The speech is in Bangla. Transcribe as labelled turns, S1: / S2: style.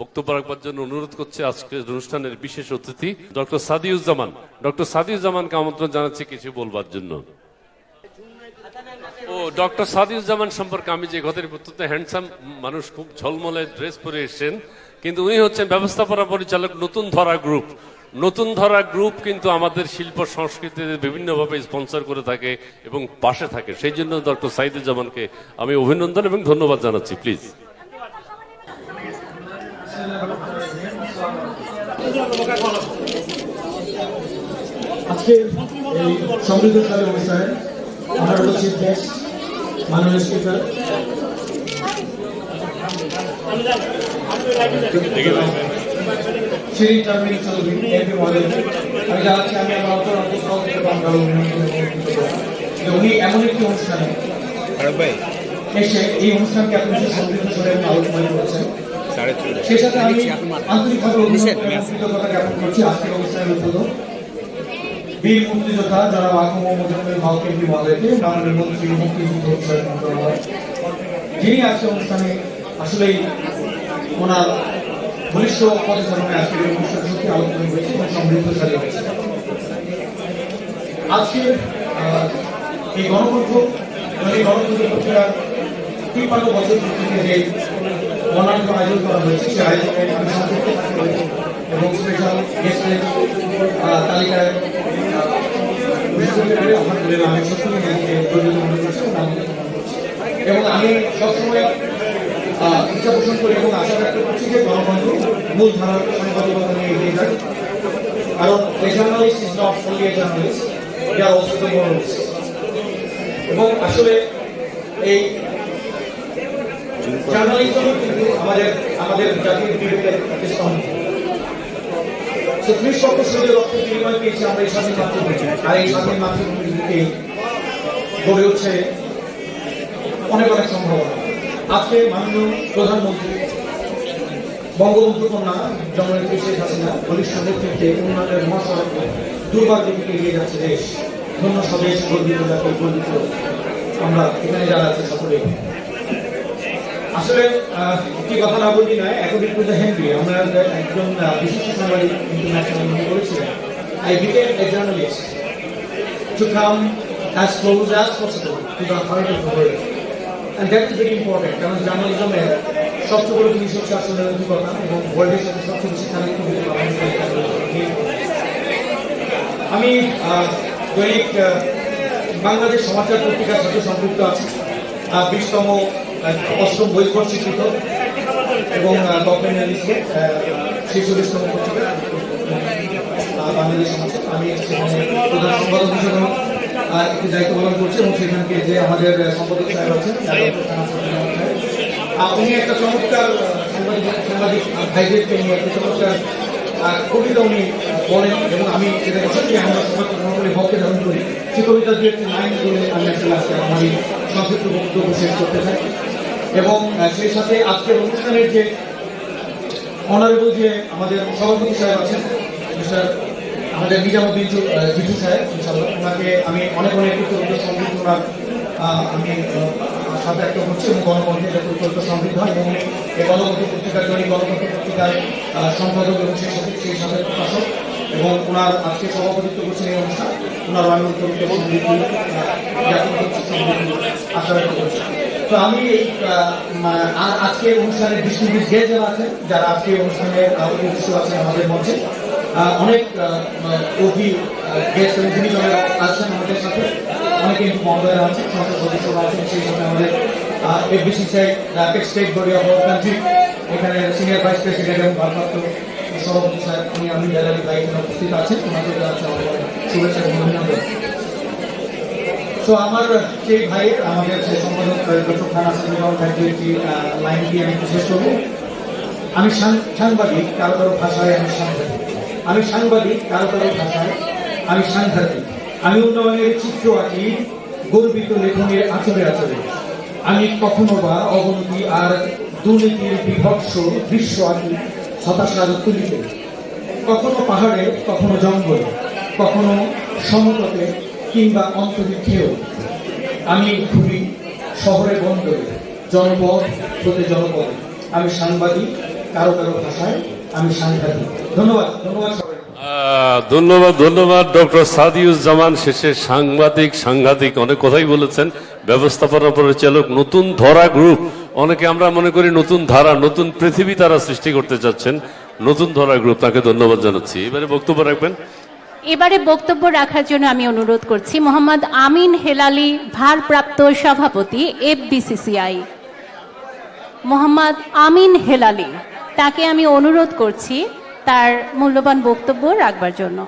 S1: বক্তব্য রাখবার জন্য অনুরোধ করছে আজকের অনুষ্ঠানের বিশেষ অতিথি ডক্টর সাদিউজ্জামান। ডক্টর সাদিউজ্জামানকে আমন্ত্রণ জানাচ্ছি কিছু বলবার জন্য। ও ডক্টর সাদিউজ্জামান সম্পর্কে আমি যে কথাটি অত্যন্ত হ্যান্ডসাম মানুষ, খুব ঝলমলে ড্রেস পরে এসেছেন, কিন্তু উনি হচ্ছেন ব্যবস্থাপনা পরিচালক নতুন ধরা গ্রুপ। নতুন ধরা গ্রুপ কিন্তু আমাদের শিল্প সংস্কৃতিতে বিভিন্নভাবে স্পন্সর করে থাকে এবং পাশে থাকে, সেই জন্য ডক্টর সাদিউজ্জামানকে আমি অভিনন্দন এবং ধন্যবাদ জানাচ্ছি। প্লিজ।
S2: আজকে এই সমৃদ্ধশালী অনুষ্ঠানে আমার চিফ গেস্ট মাননীয় speaker Shri Termin Chowdhury MP মহোদয়, আমি জানাচ্ছি আমি আমার অন্তর থেকে উনি এমন একটি অনুষ্ঠানে এসে এই অনুষ্ঠানকে আপনি সমৃদ্ধশালী আলোচনা করেছেন, সেই সাথে আমি আন্তরিকভাবে কৃতজ্ঞতা জ্ঞাপন করছি আজকের অনুষ্ঠানের উদ্বোধন বীর মুক্তিযোদ্ধা যারা মোজাম্মেল হক এমপি মহোদয়কে, মাননীয় মন্ত্রী মুক্তিযুদ্ধ মন্ত্রণালয়, যিনি আজকের অনুষ্ঠানে আসলেই ওনার ঘনিষ্ঠ পদচারণে আজকের এই অনুষ্ঠানে সত্যি আলোচনা হয়েছে এবং সমৃদ্ধশালী হয়েছে। আজকের এই গণকণ্ঠ প্রক্রিয়ার 53 বছর থেকে যে বর্ণাঢ্য আয়োজন করা হয়েছে, সেই আয়োজনে এবং স্পেশাল গেস্টের তালিকায় আমি সত্যি এবং আমি সবসময় ইচ্ছা পোষণ করি এবং আশা ব্যক্ত করছি যে গণতন্ত্র মূল ধারার সাংবাদিকতা নিয়ে এগিয়ে যায়, কারণ a journalist is not only a journalist, they are also the journalist. এবং আসলে এই জার্নালিজম কিন্তু আমাদের জাতির বিবেকের স্তম্ভ। 30 বছরের রক্তের বিনিময় পেয়েছি আমরা এই স্বাধীন মাতৃভূমি, আর এই স্বাধীন মাতৃভূমিকে গড়ে উঠছে অনেক অনেক সম্ভাবনা। আজকে মাননীয় প্রধানমন্ত্রী বঙ্গবন্ধু কন্যা জননেত্রী শেখ হাসিনা বলিষ্ঠ নেতৃত্বে উন্নয়নের মহাসড়কে দুর্ভাগ্য দিকে এগিয়ে যাচ্ছে দেশ। ধন্য স্বদেশ, গর্বিত জাতি, গর্বিত আমরা এখানে যারা আছে সকলে। আসলে একটি কথা না বললি নয়, অ্যাকর্ডিং টু দ্য হেনরি, আমরা একজন বিশিষ্ট সাংবাদিক ইন্টারন্যাশনাল মনে করেছিলেন, I became a journalist to come as close as possible to the heart of the world, and that is very important, কারণ জার্নালিজমের সবচেয়ে বড় জিনিস হচ্ছে আসলে নৈতিকতা এবং ওয়ার্ল্ডের সাথে সবচেয়ে বেশি কানেক্ট করতে আমি দৈনিক বাংলাদেশ সমাচার পত্রিকার সাথে সম্পৃক্ত আছি। 20তম 8ম বই স্বীকৃত এবং ছেচল্লিশতম পত্রিকা বাংলাদেশ সমাচার। আমি সেখানে প্রধান সম্পাদক হিসেবে একটি দায়িত্ব পালন করছি এবং সেখানকে যে আমাদের সম্পাদক সাহেব আছেন উনি একটা চমৎকার সাংবাদিক ভাইদেরকে নিয়ে একটা চমৎকার কবিতা উনি পড়েন এবং আমি সেটাকে সত্যি আমরা সমাজের ভক্তে ধারণ করি। সেই কবিতা দিয়ে একটি লাইন করে আমি আসলে আজকে আমার সংক্ষিপ্ত বক্তব্য শেষ করতে চাই। এবং সেই সাথে আজকের অনুষ্ঠানের যে অনারেবল যে আমাদের সভাপতি সাহেব আছেন, আমাদের নিজামুদ্দিন জিটু সাহেব, ইনশাআল্লাহ ওনাকে আমি অনেক কৃতজ্ঞ সমৃদ্ধ ওনার আমি সাথে একটা করছি এবং গণকণ্ঠে কৃতজ্ঞ সমৃদ্ধ হয় এবং এই গণকণ্ঠ পত্রিকার দৈনিক গণকণ্ঠ পত্রিকার সম্পাদক এবং সেই সাথে প্রকাশক এবং ওনার আজকে সভাপতিত্ব করছেন এই অনুষ্ঠান। ওনার আমি উত্তরিত সমৃদ্ধি আশা ব্যক্ত করছি। তো আমি এই আজকে অনুষ্ঠানের ডিস্ট্রিবিউট যারা আছেন, যারা আজকে অনুষ্ঠানের উপস্থিত আছেন আমাদের মধ্যে, অনেক অভি গেস্ট এবং যিনি আছেন আমাদের সাথে, অনেকে মহোদয়রা আছেন, সংসদ সদস্যরা আছেন, সেই সাথে আমাদের FBCCI state body of our country, এখানে সিনিয়র ভাইস প্রেসিডেন্ট এবং ভারপ্রাপ্ত সভাপতি সাহেব আমি গ্যালারি দায়িত্বে উপস্থিত আছেন, ওনাদের শুভেচ্ছা এবং অভিনন্দন। তো আমার সেই ভাই আমাদের সেই সম্পাদক ডক্টর খান একটি লাইন দিয়ে আমি শেষ করবো। আমি সাংবাদিক, কারো ভাষায় আমি সাংবাদিক, আমি সাংবাদিক, কারো ভাষায় আমি সাংঘাতিক, আমি উন্নয়নের চিত্র আঁকি গর্বিত লেখনের আচরে আচরে, আমি কখনো বা অবনতি আর দুর্নীতির বিভৎস দৃশ্য আঁকি হতাশার তুলিতে, কখনো পাহাড়ে, কখনো জঙ্গলে, কখনো সমতলে কিংবা অন্তরিক্ষেও। আমি ঘুরি শহরে বন্দরে, জনপদ হতে জনপদে, আমি সাংবাদিক, কারো কারো ভাষায় আমি সাংবাদিক। ধন্যবাদ, ধন্যবাদ সবাই।
S1: ধন্যবাদ ডক্টর সাদিউজ্জামান। শেষে সাংঘাতিক অনেক কথাই বলেছেন। ব্যবস্থাপনা পরিচালক, নতুন ধরা গ্রুপ। অনেকে আমরা মনে করি নতুন ধারা, নতুন পৃথিবী তারা সৃষ্টি করতে চাচ্ছেন। নতুন ধরা গ্রুপ, তাকে ধন্যবাদ জানাচ্ছি। এবারে বক্তব্য রাখবেন।
S3: এবারে বক্তব্য রাখার জন্য আমি অনুরোধ করছি মোহাম্মদ আমিন হেলালি, ভারপ্রাপ্ত সভাপতি FBCCI। মোহাম্মদ আমিন হেলালি, তাকে আমি অনুরোধ করছি তার মূল্যবান বক্তব্য রাখবার জন্য।